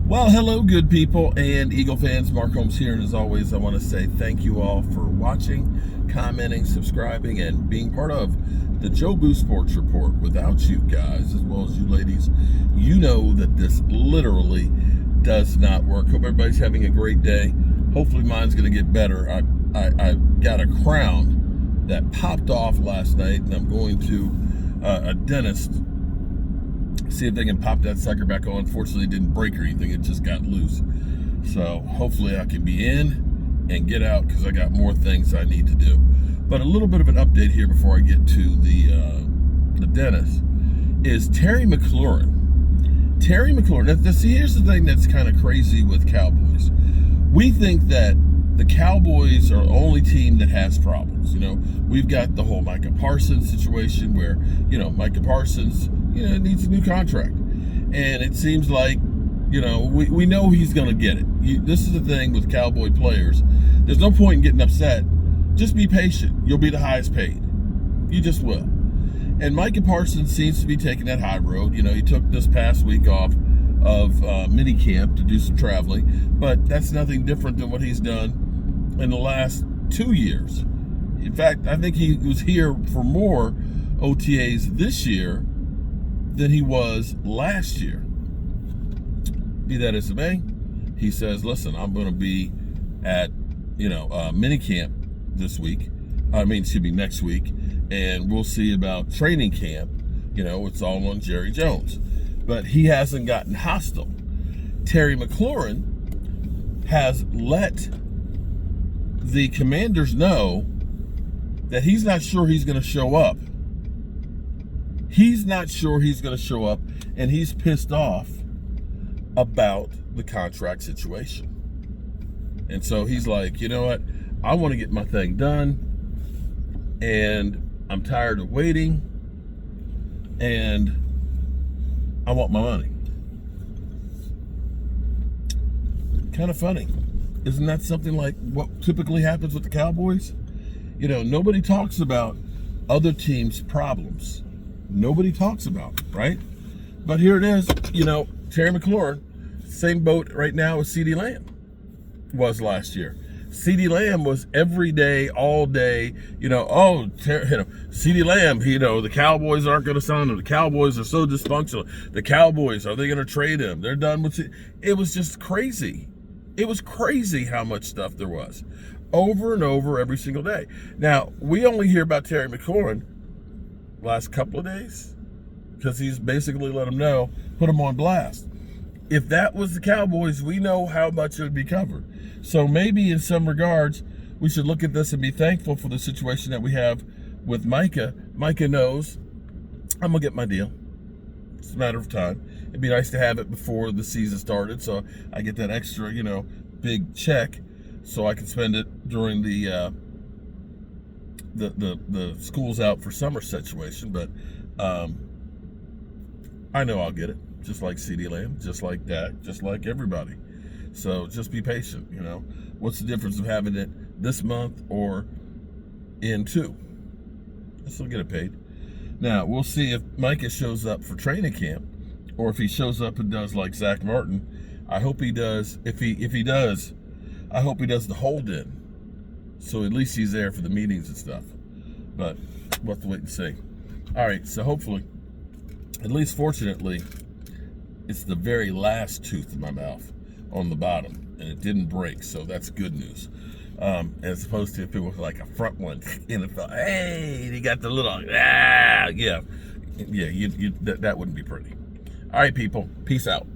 Well, hello, good people and Eagle fans. Mark Holmes here, and as always, I want to say thank you all for watching, commenting, subscribing, and being part of the Joe Boo Sports Report. Without you guys, as well as you ladies, you know that this literally does not work. Hope everybody's having a great day. Hopefully, mine's going to get better. I got a crown that popped off last night, and I'm going to a dentist. See if they can pop that sucker back on. Unfortunately, it didn't break or anything. It just got loose. So hopefully I can be in and get out because I got more things I need to do. But a little bit of an update here before I get to the dentist is Terry McLaurin. Terry McLaurin. Now, see, here's the thing that's kind of crazy with Cowboys. We think that the Cowboys are the only team that has problems. You know, we've got the whole Micah Parsons situation where, Micah Parsons, needs a new contract. And it seems like, we know he's going to get it. This is the thing with Cowboy players. There's no point in getting upset. Just be patient. You'll be the highest paid. You just will. And Micah Parsons seems to be taking that high road. He took this past week off of minicamp to do some traveling. But that's nothing different than what he's done in the last 2 years. In fact, I think he was here for more OTAs this year than he was last year. Be that as it may, he says, listen, I'm going to be at, minicamp this week. Next week. And we'll see about training camp. It's all on Jerry Jones. But he hasn't gotten hostile. Terry McLaurin has let the Commanders know that he's not sure he's going to show up. He's not sure he's going to show up, and he's pissed off about the contract situation. And so he's like, you know what? I want to get my thing done, and I'm tired of waiting, and I want my money. Kind of funny. Isn't that something like what typically happens with the Cowboys? Nobody talks about other teams' problems. Nobody talks about it, right? But here it is, Terry McLaurin, same boat right now as CeeDee Lamb was last year. CeeDee Lamb was every day, all day, CeeDee Lamb, the Cowboys aren't going to sign him. The Cowboys are so dysfunctional. The Cowboys, are they going to trade him? They're done with it. It was just crazy. It was crazy how much stuff there was over and over every single day. Now, we only hear about Terry McLaurin last couple of days because he's basically let them know, put them on blast. If that was the Cowboys, we know how much it would be covered. So maybe in some regards, we should look at this and be thankful for the situation that we have with Micah. Micah knows I'm going to get my deal. It's a matter of time. It'd be nice to have it before the season started, so I get that extra, big check, so I can spend it during the school's out for summer situation. But I know I'll get it, just like CeeDee Lamb, just like Dak, just like everybody. So just be patient. What's the difference of having it this month or in 2? I still get it paid. Now, we'll see if Micah shows up for training camp or if he shows up and does like Zach Martin. I hope he does. If he does, I hope he does the hold-in. So at least he's there for the meetings and stuff. But we'll have to wait and see. All right, so hopefully, at least fortunately, it's the very last tooth in my mouth on the bottom, and it didn't break, so that's good news. As opposed to if it was like a front one, and it felt, hey, you got the little, that wouldn't be pretty. All right, people, peace out.